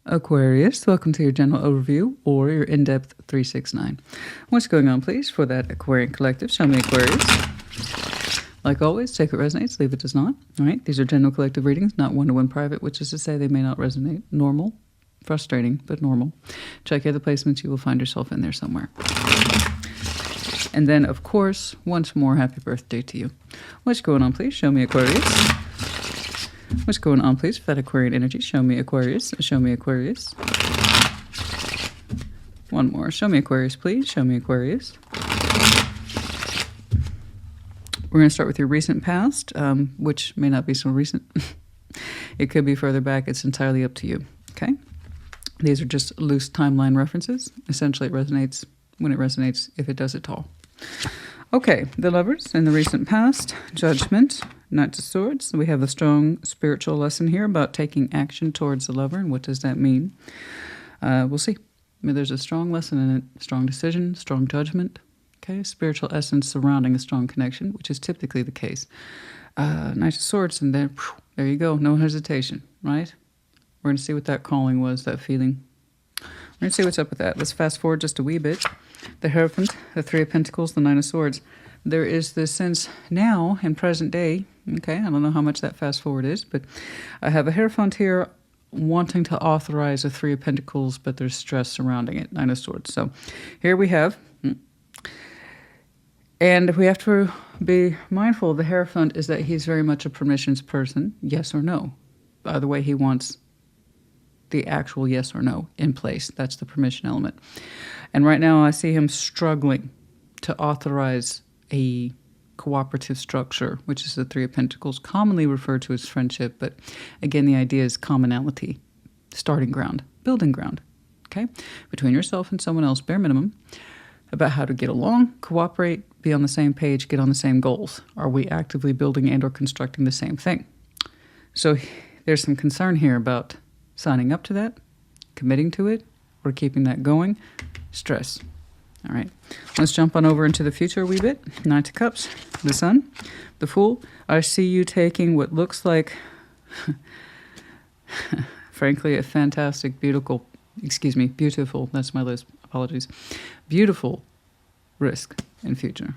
Aquarius, welcome to your general overview or your in-depth 369. What's going on, please, for that Aquarian collective? Show me Aquarius. Like always, take what resonates, leave it does not. All right, these are general collective readings, not one-to-one private, which is to say they may not resonate. Normal, frustrating, but normal. Check your other placements, you will find yourself in there somewhere. And then, of course, once more, happy birthday to you. What's going on, please? Show me Aquarius. What's going on, please, for that Aquarian energy? Show me Aquarius. Show me Aquarius. One more. Show me Aquarius, please. Show me Aquarius. We're going to start with your recent past, which may not be so recent. It could be further back. It's entirely up to you. Okay? These are just loose timeline references. Essentially, it resonates when it resonates, if it does at all. Okay, the Lovers in the recent past, Judgment, Knight of Swords. We have a strong spiritual lesson here about taking action towards the lover, and what does that mean? We'll see. I mean, there's a strong lesson in it, strong decision, strong judgment, okay? Spiritual essence surrounding a strong connection, which is typically the case. Knight of Swords, and then, there you go, no hesitation, right? We're going to see what that calling was, that feeling. We're going to see what's up with that. Let's fast forward just a wee bit. The Hierophant, the Three of Pentacles, the Nine of Swords. There is this sense now, in present day, okay, I don't know how much that fast forward is, but I have a Hierophant here wanting to authorize a Three of Pentacles, but there's stress surrounding it, Nine of Swords. So here we have, and we have to be mindful of the Hierophant is that he's very much a permissions person, yes or no. By the way, he wants the actual yes or no in place. That's the permission element. And right now I see him struggling to authorize a cooperative structure, which is the Three of Pentacles, commonly referred to as friendship. But again, the idea is commonality, starting ground, building ground, okay? Between yourself and someone else, bare minimum, about how to get along, cooperate, be on the same page, get on the same goals. Are we actively building and or constructing the same thing? So there's some concern here about signing up to that, committing to it, or keeping that going. Stress. All right. Let's jump on over into the future a wee bit. Knight of Cups, the Sun, the Fool. I see you taking what looks like, frankly, a fantastic, beautiful, that's my list, apologies, beautiful risk in future.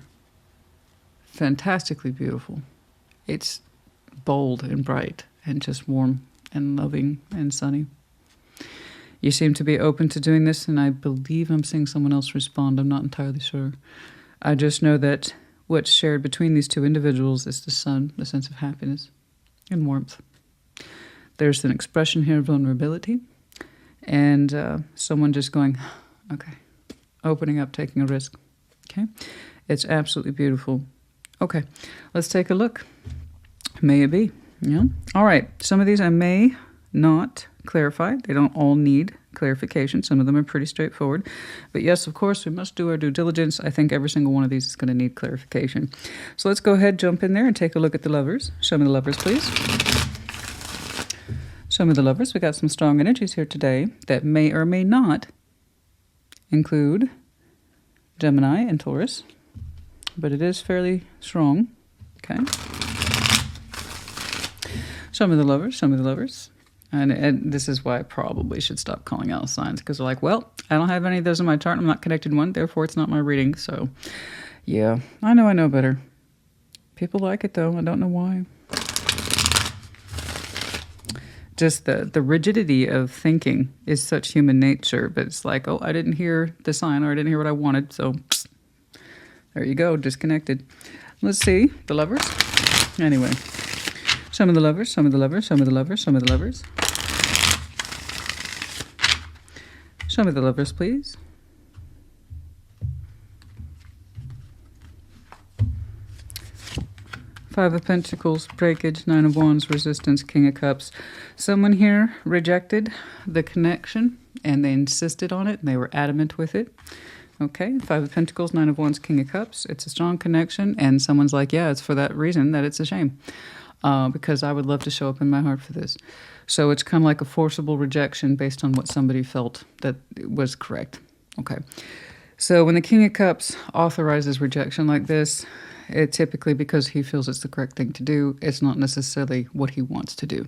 Fantastically beautiful. It's bold and bright and just warm and loving and sunny. You seem to be open to doing this, and I believe I'm seeing someone else respond. I'm not entirely sure. I just know that what's shared between these two individuals is the sun, the sense of happiness and warmth. There's an expression here of vulnerability, and someone just going, okay, opening up, taking a risk. Okay, it's absolutely beautiful. Okay, let's take a look. May it be? Yeah. All right. Some of these I may not clarify. They don't all need clarification. Some of them are pretty straightforward. But yes, of course, we must do our due diligence. I think every single one of these is going to need clarification. So let's go ahead, jump in there, and take a look at the Lovers. Show me the Lovers, please. Show me the Lovers. We got some strong energies here today that may or may not include Gemini and Taurus, but it is fairly strong. Okay. Show me the Lovers. Show me the Lovers. And this is why I probably should stop calling out signs, because they're like, well, I don't have any of those in my chart. I'm not connected to one, therefore it's not my reading. So, yeah, I know better. People like it, though. I don't know why. Just the rigidity of thinking is such human nature, but it's like, oh, I didn't hear the sign, or I didn't hear what I wanted, so there you go, disconnected. Let's see, the Lovers. Anyway. Show me the Lovers, show me the Lovers, show me the Lovers, show me the Lovers. Show me the Lovers, please. Five of Pentacles, breakage, Nine of Wands, resistance, King of Cups. Someone here rejected the connection and they insisted on it and they were adamant with it. Okay, Five of Pentacles, Nine of Wands, King of Cups. It's a strong connection and someone's like, yeah, it's for that reason that it's a shame. Because I would love to show up in my heart for this. So it's kind of like a forcible rejection based on what somebody felt that was correct. Okay. So when the King of Cups authorizes rejection like this, it typically because he feels it's the correct thing to do. It's not necessarily what he wants to do.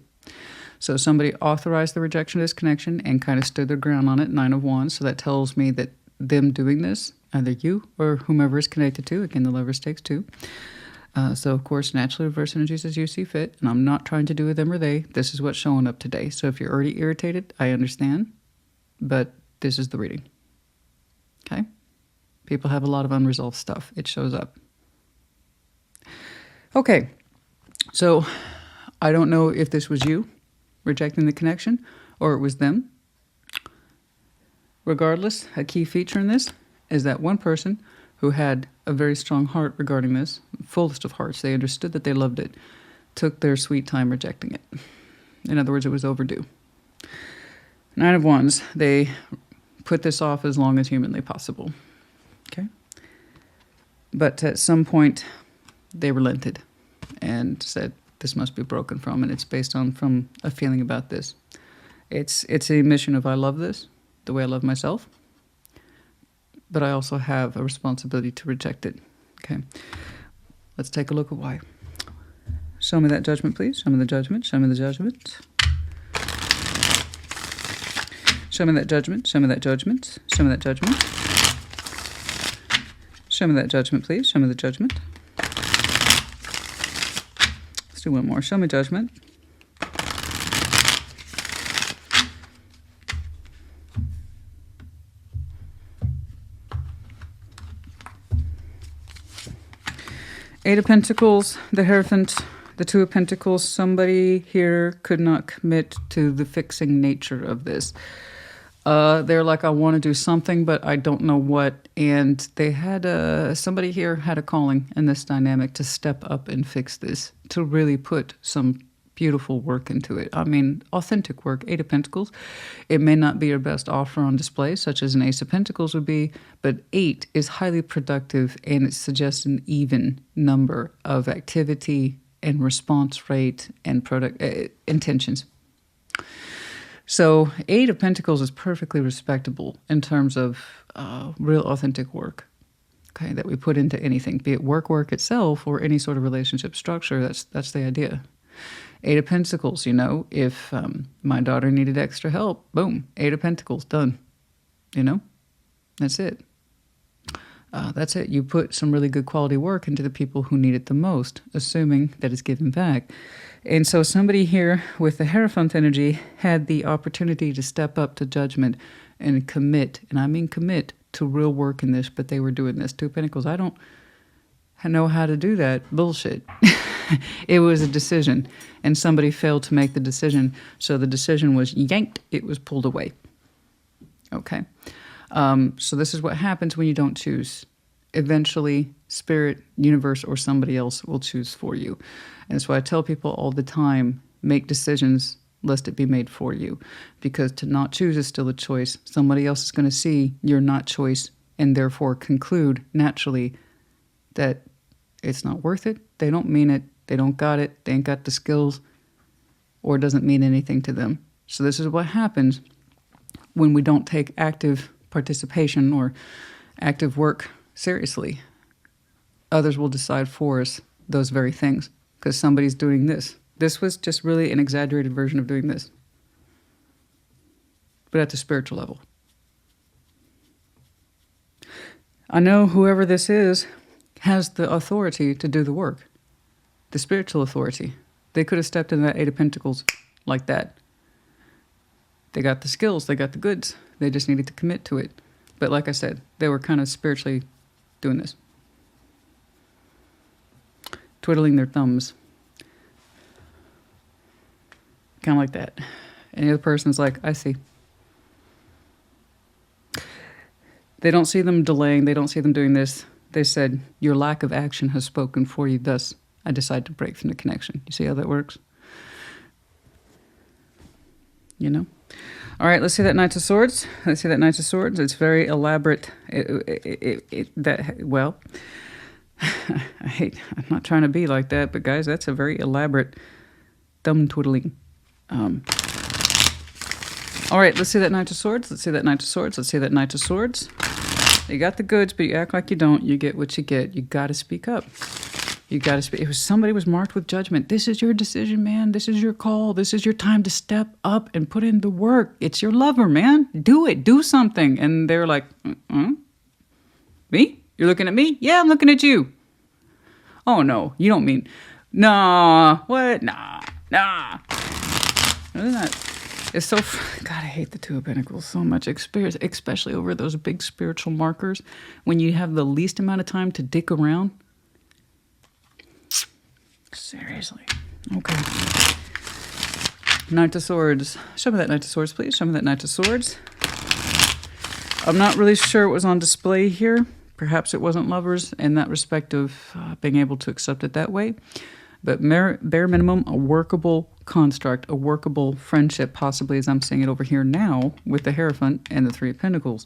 So somebody authorized the rejection of this connection and kind of stood their ground on it, 9 of Wands. So that tells me that them doing this, either you or whomever is connected to, again, the Lovers takes 2. So, of course, naturally reverse energies as you see fit. And I'm not trying to do with them or they. This is what's showing up today. So if you're already irritated, I understand. But this is the reading. Okay? People have a lot of unresolved stuff. It shows up. Okay. So I don't know if this was you rejecting the connection or it was them. Regardless, a key feature in this is that one person who had a very strong heart regarding this, fullest of hearts, they understood that they loved it, took their sweet time rejecting it. In other words, it was overdue. 9 of Wands, they put this off as long as humanly possible. Okay? But at some point, they relented and said, this must be broken from, and it's based on from a feeling about this. It's a mission of I love this, the way I love myself, but I also have a responsibility to reject it. Okay, let's take a look at why. Show me that judgment, please. Show me the judgment. Show me the judgment. Show me that judgment. Show me that judgment. Show me that judgment. Show me that judgment, please. Show me the judgment. Let's do one more. Show me judgment. Eight of Pentacles, the Hierophant, the Two of Pentacles. Somebody here could not commit to the fixing nature of this. They're like, I want to do something, but I don't know what. And they had somebody here had a calling in this dynamic to step up and fix this, to really put some beautiful work into it. I mean, authentic work. 8 of Pentacles. It may not be your best offer on display, such as an Ace of Pentacles would be, but 8 is highly productive, and it suggests an even number of activity and response rate and intentions. So 8 of Pentacles is perfectly respectable in terms of real authentic work, okay, that we put into anything, be it work itself or any sort of relationship structure. That's the idea. 8 of Pentacles, you know, if my daughter needed extra help, boom, 8 of Pentacles, done. You know, that's it. That's it. You put some really good quality work into the people who need it the most, assuming that it's given back. And so somebody here with the Hierophant energy had the opportunity to step up to judgment and commit, and I mean commit, to real work in this, but they were doing this. 2 of Pentacles, I don't know how to do that. Bullshit. It was a decision, and somebody failed to make the decision, so the decision was yanked, it was pulled away. Okay. So this is what happens when you don't choose. Eventually, spirit, universe, or somebody else will choose for you. And that's why I tell people all the time, make decisions lest it be made for you. Because to not choose is still a choice. Somebody else is going to see your not choice and therefore conclude naturally that it's not worth it. They don't mean it. They don't got it. They ain't got the skills, or it doesn't mean anything to them. So this is what happens when we don't take active participation or active work seriously. Others will decide for us those very things because somebody's doing this. This was just really an exaggerated version of doing this, but at the spiritual level. I know whoever this is has the authority to do the work, the spiritual authority. They could have stepped in that 8 of Pentacles like that. They got the skills, they got the goods. They just needed to commit to it. But like I said, they were kind of spiritually doing this. Twiddling their thumbs. Kind of like that. And the other person's like, I see. They don't see them delaying. They don't see them doing this. They said, your lack of action has spoken for you. Thus, I decide to break from the connection. You see how that works? You know? All right, let's see that Knight of Swords. Let's see that Knight of Swords. It's very elaborate. Well, I'm not trying to be like that, but guys, that's a very elaborate thumb twiddling. All right, let's see that Knight of Swords. Let's see that Knight of Swords. Let's see that Knight of Swords. You got the goods, but you act like you don't. You get what you get. You got to speak up. You got to speak. It was somebody was marked with judgment. This is your decision, man. This is your call. This is your time to step up and put in the work. It's your lover, man. Do it. Do something. And they're like, me? You're looking at me? Yeah, I'm looking at you. Oh, no. You don't mean, nah. What? Nah. Isn't that? It's so, God, I hate the Two of Pentacles so much, especially over those big spiritual markers. When you have the least amount of time to dick around. Seriously. Okay. Knight of Swords. Show me that Knight of Swords, please. Show me that Knight of Swords. I'm not really sure what was on display here. Perhaps it wasn't lovers in that respect of being able to accept it that way. But bare minimum, a workable construct, a workable friendship, possibly as I'm seeing it over here now with the Hierophant and the Three of Pentacles.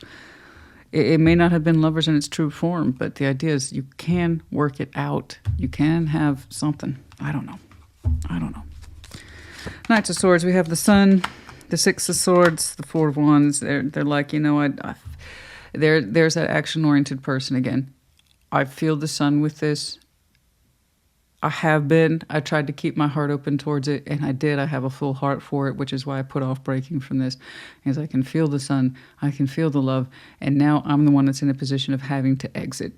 It may not have been lovers in its true form, but the idea is you can work it out. You can have something. I don't know. Knights of Swords, we have the Sun, the Six of Swords, the Four of Wands. They're like, you know, there's that action-oriented person again. I feel the Sun with this. I tried to keep my heart open towards it, and I did. I have a full heart for it, which is why I put off breaking from this, because I can feel the Sun, I can feel the love, and now I'm the one that's in a position of having to exit.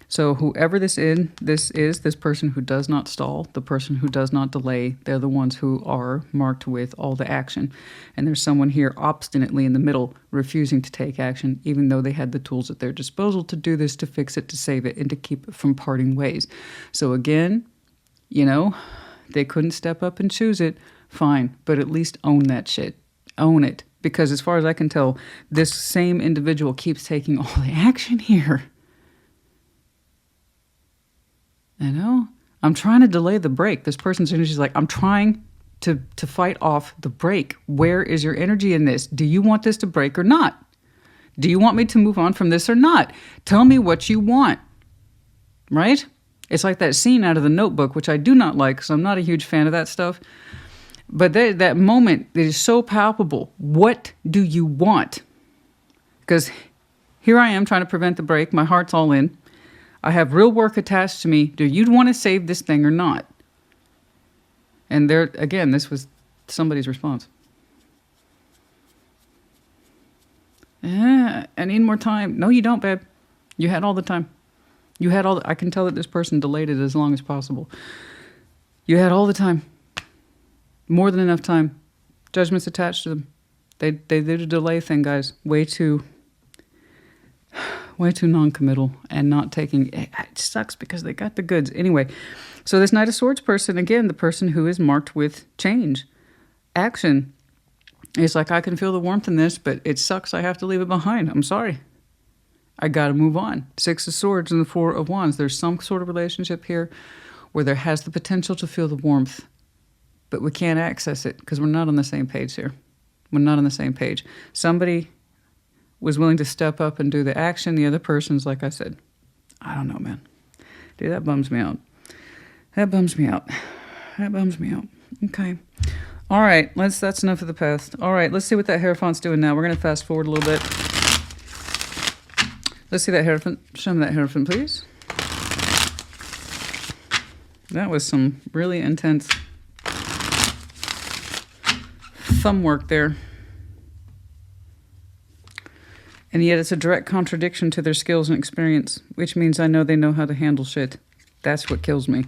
So whoever this is, this person who does not stall, the person who does not delay, they're the ones who are marked with all the action. And there's someone here obstinately in the middle, refusing to take action, even though they had the tools at their disposal to do this, to fix it, to save it, and to keep it from parting ways. So again, you know, they couldn't step up and choose it. Fine, but at least own that shit. Own it. Because as far as I can tell, this same individual keeps taking all the action here. You know, I'm trying to delay the break. This person's energy is like, I'm trying to fight off the break. Where is your energy in this? Do you want this to break or not? Do you want me to move on from this or not? Tell me what you want. Right? It's like that scene out of The Notebook, which I do not like because I'm not a huge fan of that stuff. But that moment, it is so palpable. What do you want? Because here I am trying to prevent the break. My heart's all in. I have real work attached to me. Do you want to save this thing or not? And there, again, this was somebody's response. I need more time. No, you don't, babe. You had all the time. You had all. I can tell that this person delayed it as long as possible. You had all the time. More than enough time. Judgment's attached to them. They did a delay thing, guys. Way too non-committal and not taking. It sucks because they got the goods. Anyway, so this Knight of Swords person, again, the person who is marked with change, action. It's like, I can feel the warmth in this, but it sucks. I have to leave it behind. I'm sorry. I got to move on. Six of Swords and the Four of Wands. There's some sort of relationship here where there has the potential to feel the warmth, but we can't access it because we're not on the same page here. We're not on the same page. Somebody was willing to step up and do the action. The other person's, like I said, I don't know, man. Dude, that bums me out. That bums me out. That bums me out. Okay. All right. That's enough of the past. All right. Let's see what that Hierophant's doing now. We're going to fast forward a little bit. Let's see that Hierophant. Show me that Hierophant, please. That was some really intense thumb work there. And yet it's a direct contradiction to their skills and experience, which means I know they know how to handle shit. That's what kills me.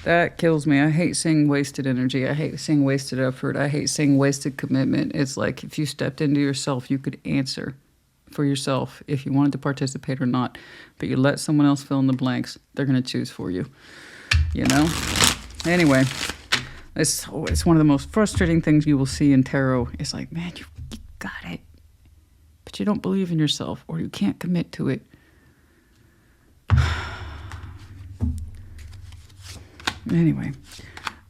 That kills me. I hate seeing wasted energy. I hate seeing wasted effort. I hate seeing wasted commitment. It's like if you stepped into yourself, you could answer for yourself if you wanted to participate or not. But you let someone else fill in the blanks, they're going to choose for you. You know? Anyway, it's one of the most frustrating things you will see in tarot. It's like, man, you got it. But you don't believe in yourself or you can't commit to it. Anyway,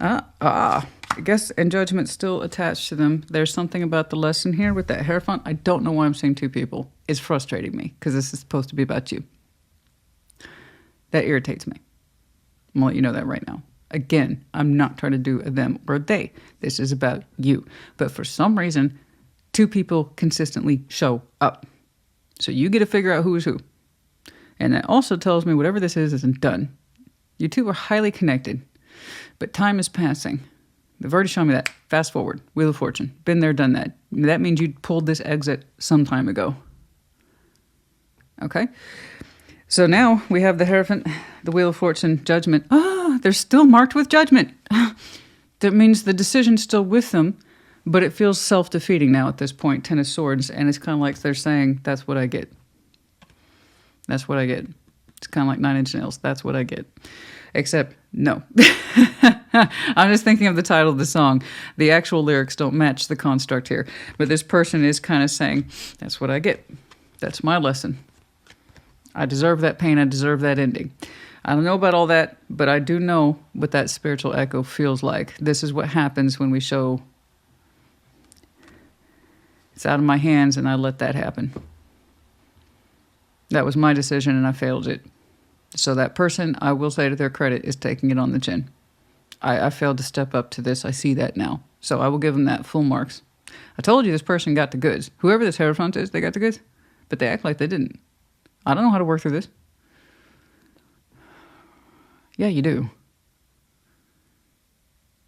I guess, and judgment's still attached to them. There's something about the lesson here with that Hierophant. I don't know why I'm seeing two people. It's frustrating me because this is supposed to be about you. That irritates me. I'm gonna let you know that right now. Again, I'm not trying to do a them or a they. This is about you. But for some reason, two people consistently show up. So you get to figure out who is who. And that also tells me whatever this is isn't done. You two are highly connected, but time is passing. They've already shown me that. Fast forward. Wheel of Fortune. Been there, done that. That means you pulled this exit some time ago. Okay? So now we have the Hierophant, the Wheel of Fortune, Judgment. They're still marked with Judgment. That means the decision's still with them, but it feels self-defeating now at this point, Ten of Swords, and it's kind of like they're saying, that's what I get. That's what I get. It's kind of like Nine Inch Nails. That's what I get. Except, no. I'm just thinking of the title of the song. The actual lyrics don't match the construct here. But this person is kind of saying, that's what I get. That's my lesson. I deserve that pain. I deserve that ending. I don't know about all that, but I do know what that spiritual echo feels like. This is what happens when we show it's out of my hands and I let that happen. That was my decision and I failed it. So that person, I will say to their credit, is taking it on the chin. I failed to step up to this. I see that now. So I will give them that full marks. I told you this person got the goods. Whoever this Hierophant is, they got the goods. But they act like they didn't. I don't know how to work through this. Yeah, you do.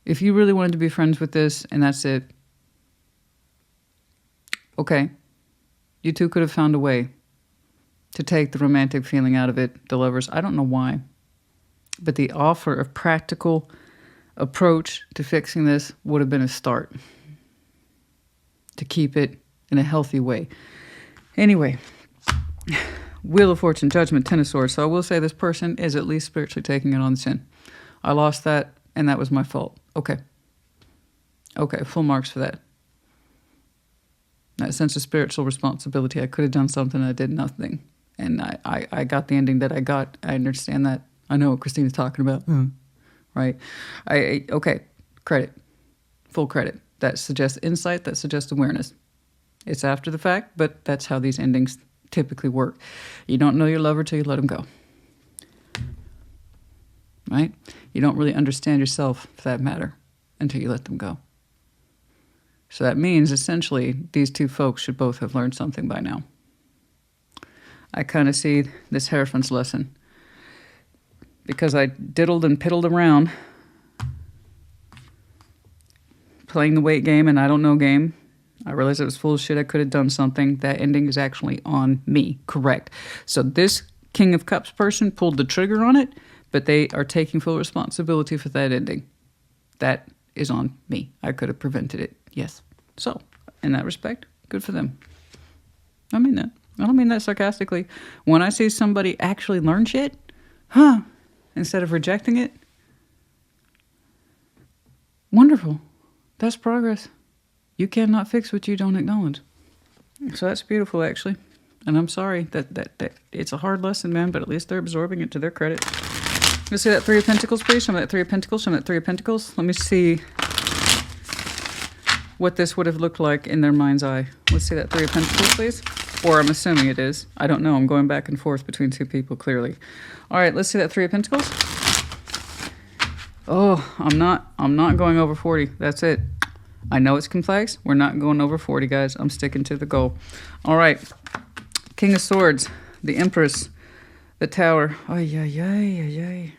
If you really wanted to be friends with this and that's it, okay. You two could have found a way to take the romantic feeling out of it, the lovers. I don't know why. But the offer of practical approach to fixing this would have been a start to keep it in a healthy way. Anyway, Wheel of Fortune, Judgment, Ten of Swords. So I will say this person is at least spiritually taking it on the chin. I lost that, and that was my fault. Okay. Okay, full marks for that. That sense of spiritual responsibility. I could have done something, I did nothing. And I got the ending that I got. I understand that. I know what Christina's talking about. Right? Okay, credit. Full credit. That suggests insight, that suggests awareness. It's after the fact, but that's how these endings typically work. You don't know your lover till you let him go. Right? You don't really understand yourself, for that matter, until you let them go. So that means, essentially, these two folks should both have learned something by now. I kind of see this Hierophant's lesson. Because I diddled and piddled around, playing the wait game and I don't know game. I realized it was full of shit. I could have done something. That ending is actually on me. Correct. So this King of Cups person pulled the trigger on it, but they are taking full responsibility for that ending. That is on me. I could have prevented it. Yes. So, in that respect, good for them. I mean that. I don't mean that sarcastically. When I see somebody actually learn shit, instead of rejecting it, wonderful. That's progress. You cannot fix what you don't acknowledge. So that's beautiful, actually. And I'm sorry that it's a hard lesson, man, but at least they're absorbing it to their credit. Let's see that Three of Pentacles, please. Show me that Three of Pentacles. Show me that Three of Pentacles. Let me see what this would have looked like in their mind's eye. Let's see that Three of Pentacles, please. Or I'm assuming it is. I don't know. I'm going back and forth between two people, clearly. All right, let's see that Three of Pentacles. Oh, I'm not going over 40. That's it. I know it's complex. We're not going over 40, guys. I'm sticking to the goal. All right. King of Swords, the Empress, the Tower. Ay, ay, ay, ay, ay.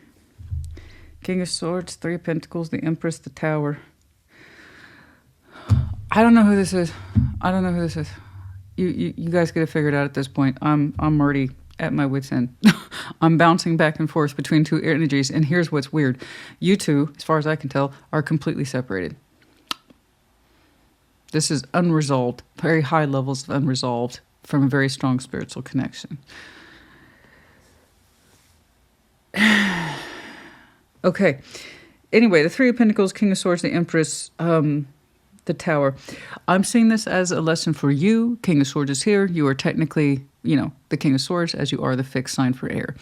King of Swords, Three of Pentacles, the Empress, the Tower. I don't know who this is. I don't know who this is. You guys get it figured out at this point. I'm already at my wit's end. I'm bouncing back and forth between two energies, and here's what's weird. You two, as far as I can tell, are completely separated. This is unresolved, very high levels of unresolved from a very strong spiritual connection. Okay. Anyway, the Three of Pentacles, King of Swords, the Empress, the Tower. I'm seeing this as a lesson for you. King of Swords is here. You are technically, the King of Swords, as you are the fixed sign for air.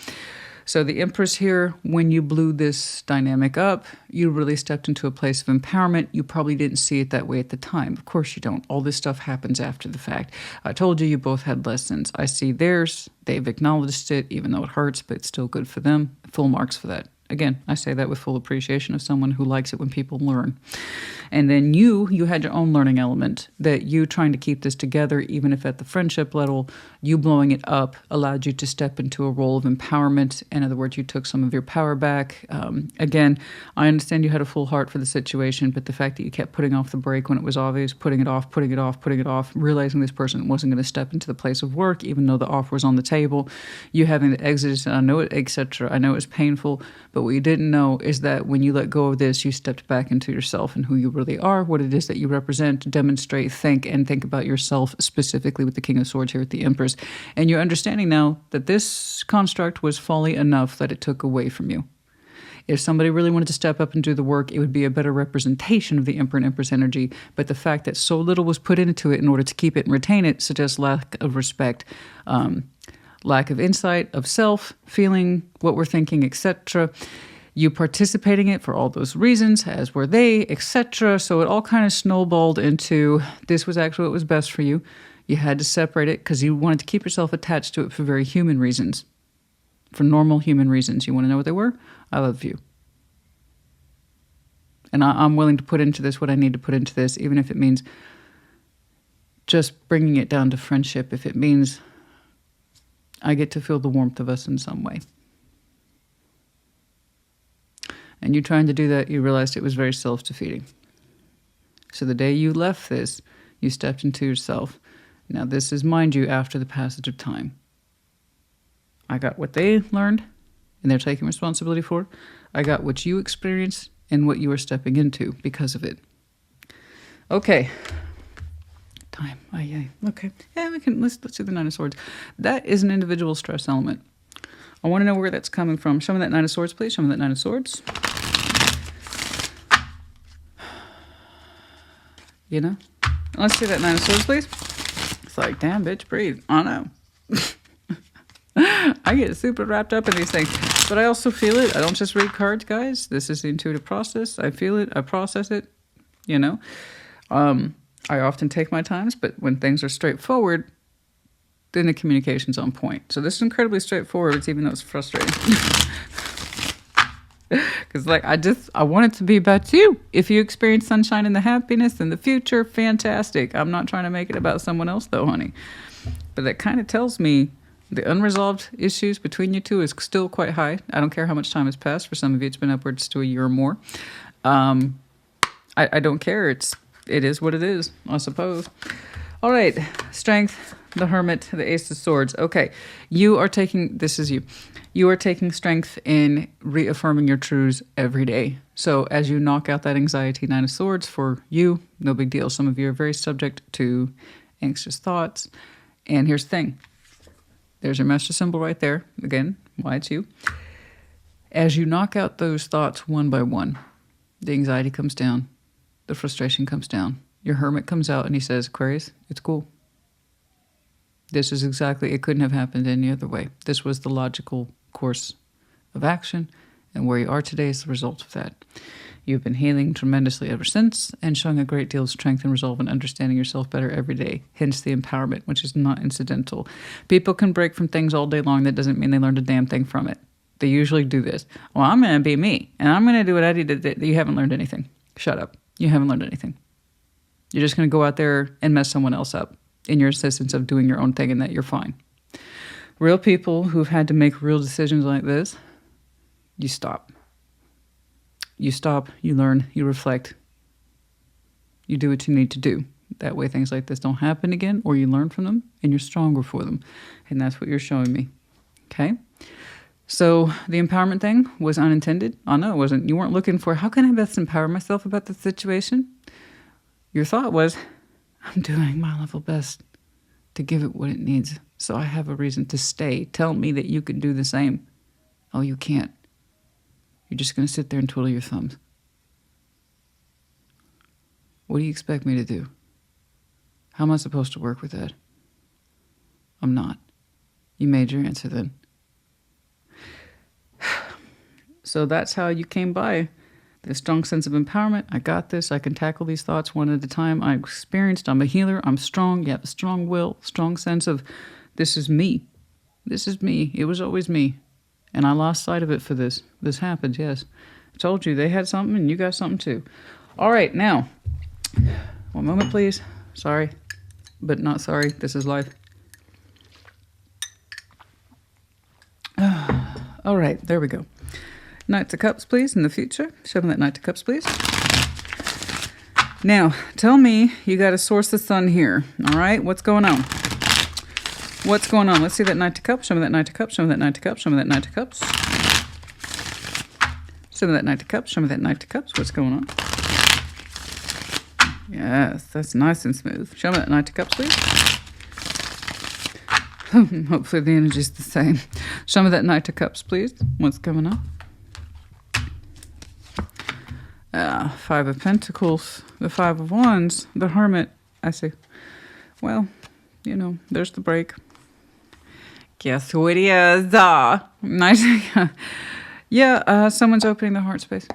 So the Empress here, when you blew this dynamic up, you really stepped into a place of empowerment. You probably didn't see it that way at the time. Of course you don't. All this stuff happens after the fact. I told you both had lessons. I see theirs. They've acknowledged it, even though it hurts, but it's still good for them. Full marks for that. Again, I say that with full appreciation of someone who likes it when people learn. And then you had your own learning element, that you trying to keep this together, even if at the friendship level, you blowing it up allowed you to step into a role of empowerment. In other words, you took some of your power back. Again, I understand you had a full heart for the situation, but the fact that you kept putting off the break when it was obvious, putting it off, realizing this person wasn't going to step into the place of work, even though the offer was on the table, you having the exit, I know it, etc. I know it's painful, but what you didn't know is that when you let go of this, you stepped back into yourself and who you really are, what it is that you represent, demonstrate, think about yourself, specifically with the King of Swords here at the Empress. And you're understanding now that this construct was folly enough that it took away from you. If somebody really wanted to step up and do the work, it would be a better representation of the Emperor and Empress energy. But the fact that so little was put into it in order to keep it and retain it suggests lack of respect, lack of insight, of self, feeling what we're thinking, etc. You participating in it for all those reasons, as were they, etc. So it all kind of snowballed into this was actually what was best for you. You had to separate it because you wanted to keep yourself attached to it for very human reasons, for normal human reasons. You want to know what they were? I love you. And I'm willing to put into this what I need to put into this, even if it means just bringing it down to friendship, if it means I get to feel the warmth of us in some way. And you trying to do that, you realized it was very self-defeating. So the day you left this, you stepped into yourself. Now this is, mind you, after the passage of time. I got what they learned, and they're taking responsibility for. I got what you experienced and what you are stepping into because of it. Okay. Time. Okay. Yeah, let's do the Nine of Swords. That is an individual stress element. I want to know where that's coming from. Show me that Nine of Swords, please. Show me that Nine of Swords. You know? Let's see that Nine of Swords, please. It's like, damn, bitch, breathe. I know. I get super wrapped up in these things. But I also feel it. I don't just read cards, guys. This is the intuitive process. I feel it. I process it. You know? I often take my times, but when things are straightforward, then the communication's on point. So this is incredibly straightforward, even though it's frustrating. Because like, I want it to be about you. If you experience sunshine and the happiness in the future, fantastic. I'm not trying to make it about someone else though, honey. But that kind of tells me the unresolved issues between you two is still quite high. I don't care how much time has passed. For some of you, it's been upwards to a year or more. I don't care. It is what it is, I suppose. All right. Strength, the Hermit, the Ace of Swords. Okay. You are taking, this is you. You are taking strength in reaffirming your truths every day. So as you knock out that anxiety, Nine of Swords, for you, no big deal. Some of you are very subject to anxious thoughts. And here's the thing. There's your master symbol right there. Again, why it's you. As you knock out those thoughts one by one, the anxiety comes down. The frustration comes down. Your Hermit comes out and he says, Aquarius, it's cool. This is exactly, it couldn't have happened any other way. This was the logical course of action, and where you are today is the result of that. You've been healing tremendously ever since and showing a great deal of strength and resolve and understanding yourself better every day, hence the empowerment, which is not incidental. People can break from things all day long. That doesn't mean they learned a damn thing from it. They usually do this. Well, I'm going to be me, and I'm going to do what I did. You haven't learned anything. Shut up. You haven't learned anything. You're just going to go out there and mess someone else up in your insistence of doing your own thing and that you're fine. Real people who've had to make real decisions like this, you stop. You stop, you learn, you reflect. You do what you need to do. That way things like this don't happen again, or you learn from them and you're stronger for them. And that's what you're showing me. Okay? So the empowerment thing was unintended. Oh, no, it wasn't. You weren't looking for, how can I best empower myself about the situation? Your thought was, I'm doing my level best to give it what it needs. So I have a reason to stay. Tell me that you can do the same. Oh, you can't. You're just going to sit there and twiddle your thumbs. What do you expect me to do? How am I supposed to work with that? I'm not. You made your answer then. So that's how you came by. The strong sense of empowerment. I got this. I can tackle these thoughts one at a time. I'm experienced. I'm a healer. I'm strong. You have a strong will, strong sense of this is me. This is me. It was always me. And I lost sight of it for this. This happened, yes. I told you they had something and you got something too. All right, now, one moment, please. Sorry, but not sorry. This is life. All right, there we go. Knight of Cups, please, in the future. Show me that Knight of Cups, please. Now, tell me you got to source the sun here. All right, what's going on? What's going on? Let's see that Knight of Cups. Show me that Knight of Cups. Show me that Knight of Cups. Show me that Knight of Cups. Show me that Knight of Cups. Show me that Knight of Cups. What's going on? Yes, that's nice and smooth. Show me that Knight of Cups, please. Hopefully the energy's the same. Show me that Knight of Cups, please. What's going on? Five of Pentacles, the Five of Wands, the Hermit. I see. Well, you know, there's the break. Guess who it is? Nice. Yeah, someone's opening the heart space.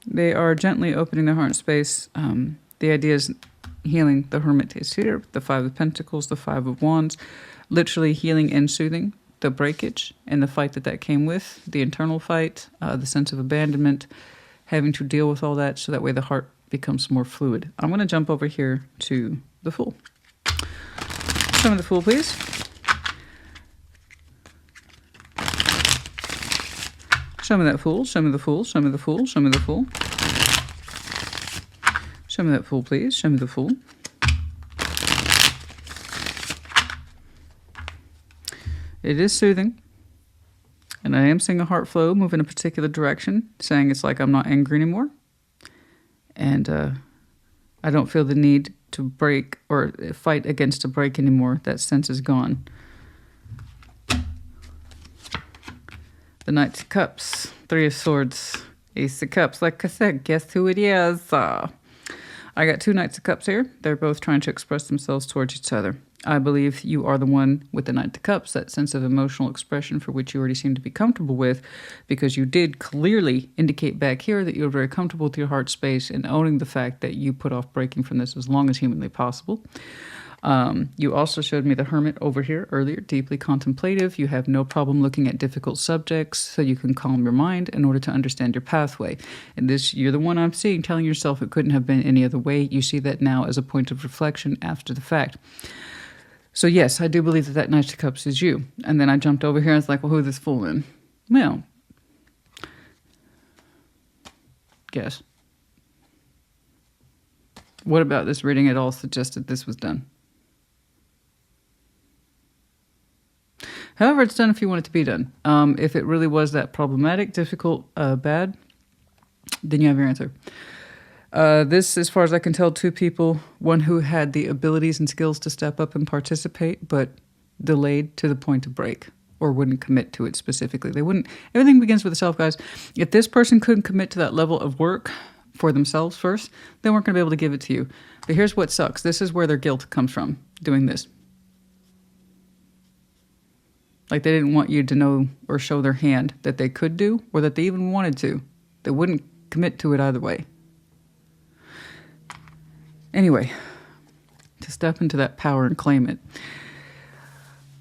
They are gently opening their heart space. The idea is healing. The Hermit is here. The Five of Pentacles, the Five of Wands. Literally healing and soothing the breakage and the fight that came with. The internal fight, the sense of abandonment, having to deal with all that so that way the heart becomes more fluid. I'm going to jump over here to the Fool. Show me the Fool, please. Show me that Fool. Show me the Fool. Show me the Fool. Show me the Fool. Show me that Fool, please. Show me the Fool. It is soothing. And I am seeing a heart flow move in a particular direction, saying it's like I'm not angry anymore. And I don't feel the need to break or fight against a break anymore. That sense is gone. The Knight of Cups, Three of Swords, Ace of Cups. Like I said, guess who it is? I got two Knights of Cups here. They're both trying to express themselves towards each other. I believe you are the one with the Knight of Cups, that sense of emotional expression for which you already seem to be comfortable with, because you did clearly indicate back here that you're very comfortable with your heart space and owning the fact that you put off breaking from this as long as humanly possible. You also showed me the Hermit over here earlier, deeply contemplative. You have no problem looking at difficult subjects so you can calm your mind in order to understand your pathway. And this, you're the one I'm seeing telling yourself it couldn't have been any other way. You see that now as a point of reflection after the fact. So yes, I do believe that Knight of Cups is you. And then I jumped over here and I was like, well, who is this fool in? Well, guess. What about this reading at all suggested this was done? However, it's done if you want it to be done. If it really was that problematic, difficult, bad, then you have your answer. This, as far as I can tell, two people, one who had the abilities and skills to step up and participate, but delayed to the point of break or wouldn't commit to it specifically. They wouldn't. Everything begins with the self, guys. If this person couldn't commit to that level of work for themselves first, they weren't going to be able to give it to you. But here's what sucks. This is where their guilt comes from, doing this. Like they didn't want you to know or show their hand that they could do or that they even wanted to. They wouldn't commit to it either way. Anyway, to step into that power and claim it.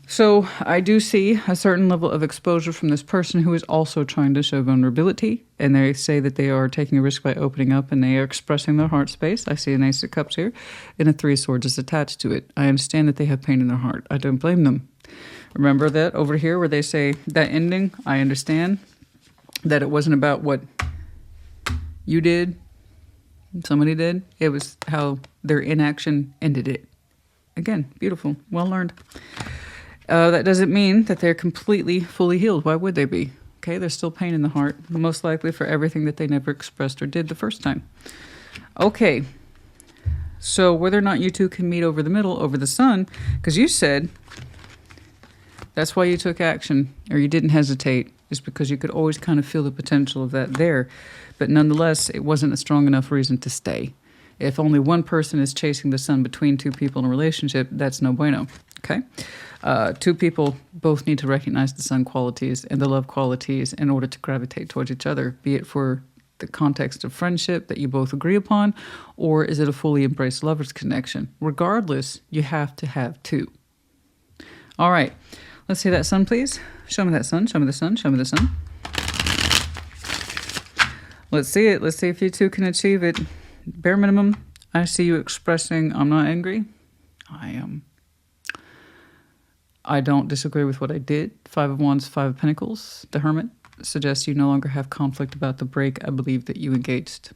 So I do see a certain level of exposure from this person who is also trying to show vulnerability. And they say that they are taking a risk by opening up and they are expressing their heart space. I see an Ace of Cups here and a Three of Swords is attached to it. I understand that they have pain in their heart. I don't blame them. Remember that over here where they say that ending, I understand that it wasn't about what you did, somebody did. It was how their inaction ended it. Again, beautiful. Well learned. That doesn't mean that they're completely, fully healed. Why would they be? Okay, there's still pain in the heart, most likely for everything that they never expressed or did the first time. Okay, so whether or not you two can meet over the middle, over the sun, because you said that's why you took action, or you didn't hesitate, is because you could always kind of feel the potential of that there. But nonetheless, it wasn't a strong enough reason to stay. If only one person is chasing the sun between two people in a relationship, that's no bueno, okay? Two people both need to recognize the sun qualities and the love qualities in order to gravitate towards each other, be it for the context of friendship that you both agree upon, or is it a fully embraced lover's connection? Regardless, you have to have two. All right, Let's see that sun, please. Show me that sun. Show me the sun. Show me the sun. Let's see it. Let's see if you two can achieve it. Bare minimum, I see you expressing, I'm not angry. I am. I don't disagree with what I did. 5 of Wands, 5 of Pentacles. The Hermit suggests you no longer have conflict about the break I believe that you engaged.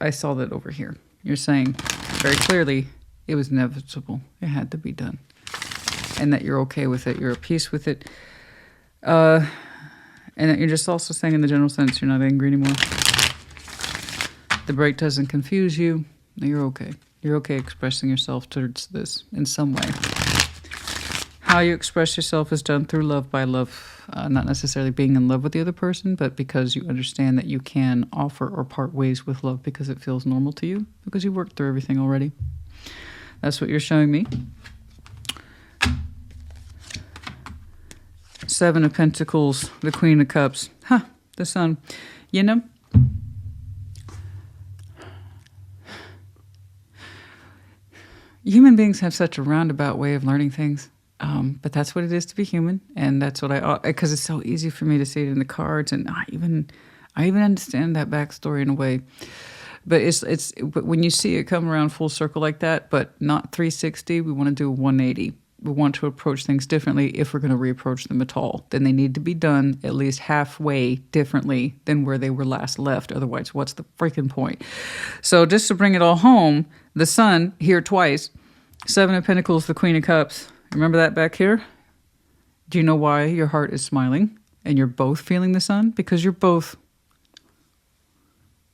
I saw that over here. You're saying very clearly it was inevitable. It had to be done. And that you're okay with it. You're at peace with it. And that you're just also saying in the general sense you're not angry anymore. The break doesn't confuse you. You're okay. You're okay expressing yourself towards this in some way. How you express yourself is done through love by love. Not necessarily being in love with the other person, but because you understand that you can offer or part ways with love because it feels normal to you, because you worked through everything already. That's what you're showing me. 7 of Pentacles, the Queen of Cups. The Sun. You know, human beings have such a roundabout way of learning things. But that's what it is to be human, and that's what because it's so easy for me to see it in the cards, and I even understand that backstory in a way. But but when you see it come around full circle like that, but not 360, we want to do a 180. We want to approach things differently if we're going to reapproach them at all. Then they need to be done at least halfway differently than where they were last left. Otherwise, what's the freaking point? So just to bring it all home, the Sun here twice, 7 of Pentacles, the Queen of Cups. Remember that back here? Do you know why your heart is smiling and you're both feeling the Sun? Because you're both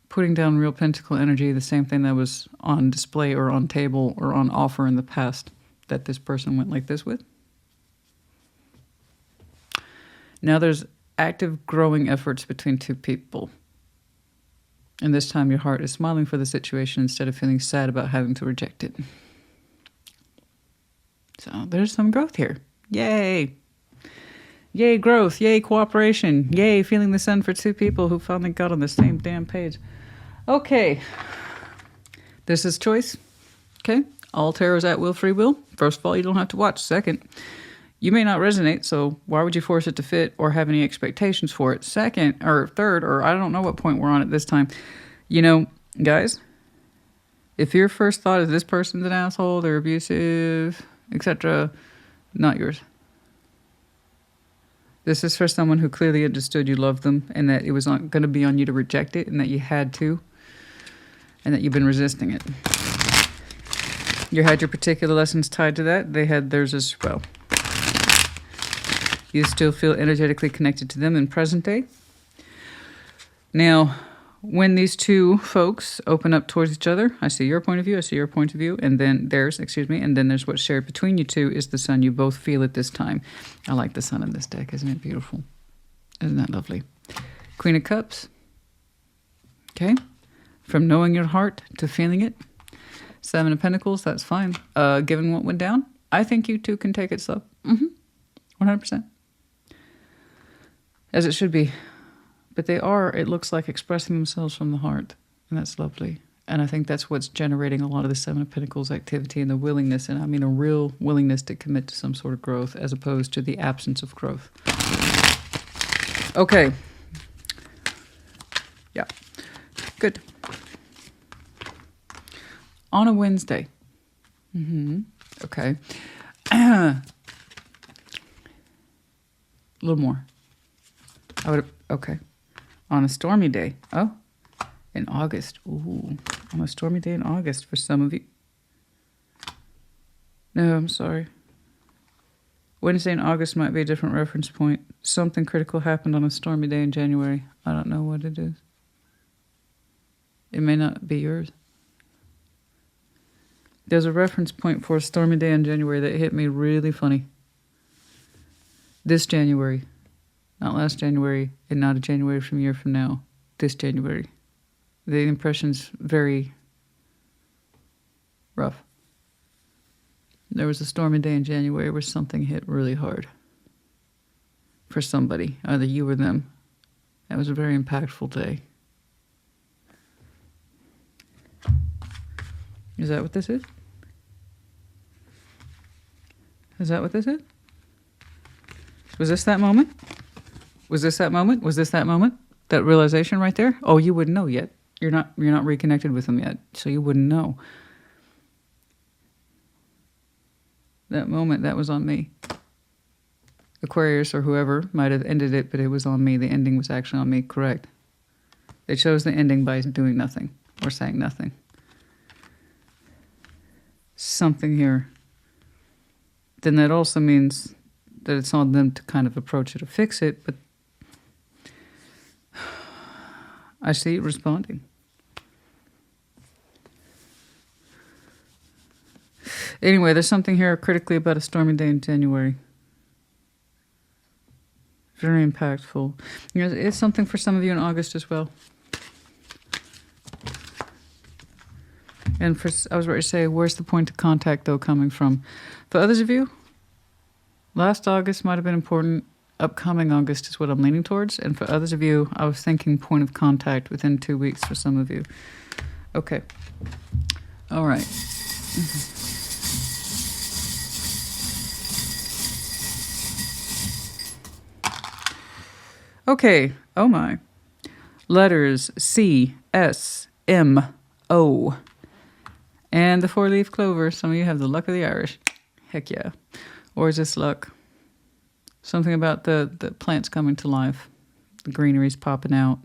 putting down real pentacle energy, the same thing that was on display or on table or on offer in the past that this person went like this with. Now there's active growing efforts between two people. And this time your heart is smiling for the situation instead of feeling sad about having to reject it. So there's some growth here. Yay. Yay, growth. Yay, cooperation. Yay, feeling the Sun for two people who finally got on the same damn page. Okay. This is choice. Okay. All tarot is at will, free will. First of all, you don't have to watch. Second, you may not resonate, so why would you force it to fit or have any expectations for it? Second, or third, or I don't know what point we're on at this time. You know, guys, if your first thought is this person's an asshole, they're abusive, etc., not yours. This is for someone who clearly understood you loved them and that it was not going to be on you to reject it and that you had to and that you've been resisting it. You had your particular lessons tied to that. They had theirs as well. You still feel energetically connected to them in present day. Now, when these two folks open up towards each other, I see your point of view, I see your point of view, and then theirs, and then there's what's shared between you two is the Sun you both feel at this time. I like the Sun in this deck. Isn't it beautiful? Isn't that lovely? Queen of Cups. Okay. From knowing your heart to feeling it. 7 of Pentacles, that's fine. Given what went down, I think you two can take it slow. 100%. As it should be. But they are, it looks like, expressing themselves from the heart. And that's lovely. And I think that's what's generating a lot of the 7 of Pentacles activity and the willingness. And I mean a real willingness to commit to some sort of growth as opposed to the absence of growth. Okay. Yeah. Good. On a Wednesday. Okay. A little more. I would have, okay. On a stormy day. Oh, in August. Ooh, on a stormy day in August for some of you. No, I'm sorry. Wednesday in August might be a different reference point. Something critical happened on a stormy day in January. I don't know what it is. It may not be yours. There's a reference point for a stormy day in January that hit me really funny. This January. Not last January, and not a January from a year from now. This January. The impression's very rough. There was a stormy day in January where something hit really hard. For somebody, either you or them. That was a very impactful day. Is that what this is? Is that what this is? Was this that moment? Was this that moment? Was this that moment? That realization right there? Oh, you wouldn't know yet. You're not reconnected with them yet, so you wouldn't know. That moment, that was on me. Aquarius or whoever might have ended it, but it was on me. The ending was actually on me, correct. They chose the ending by doing nothing or saying nothing. Something here. Then that also means that it's on them to kind of approach it or fix it, but I see it responding. Anyway, there's something here critically about a stormy day in January. Very impactful. You know, it's something for some of you in August as well. And I was ready to say, where's the point of contact, though, coming from? For others of you, last August might have been important. Upcoming August is what I'm leaning towards. And for others of you, I was thinking point of contact within 2 weeks for some of you. Okay. All right. Okay. Oh, my. Letters C, S, M, O. And the 4-leaf clover. Some of you have the luck of the Irish. Heck yeah. Or is this luck? Something about the plants coming to life. The greenery's popping out.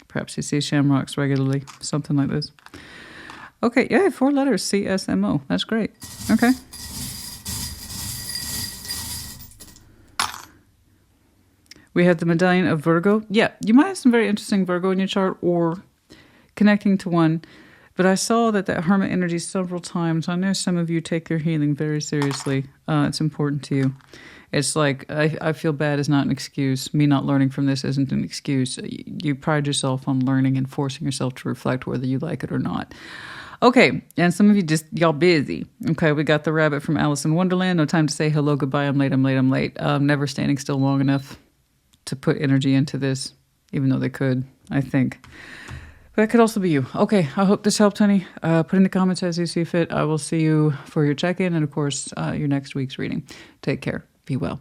Perhaps you see shamrocks regularly. Something like this. Okay, yeah, 4 letters. C, S, M, O. That's great. Okay. We have the medallion of Virgo. Yeah, you might have some very interesting Virgo in your chart or connecting to one. But I saw that hermit energy several times. I know some of you take your healing very seriously. It's important to you. It's like, I feel bad is not an excuse. Me not learning from this isn't an excuse. You pride yourself on learning and forcing yourself to reflect whether you like it or not. Okay, and some of you y'all busy. Okay, we got the rabbit from Alice in Wonderland. No time to say hello, goodbye, I'm late, I'm late, I'm late. Never standing still long enough to put energy into this, even though they could, I think. That could also be you. Okay, I hope this helped, honey. Put in the comments as you see fit. I will see you for your check-in and, of course, your next week's reading. Take care. Be well.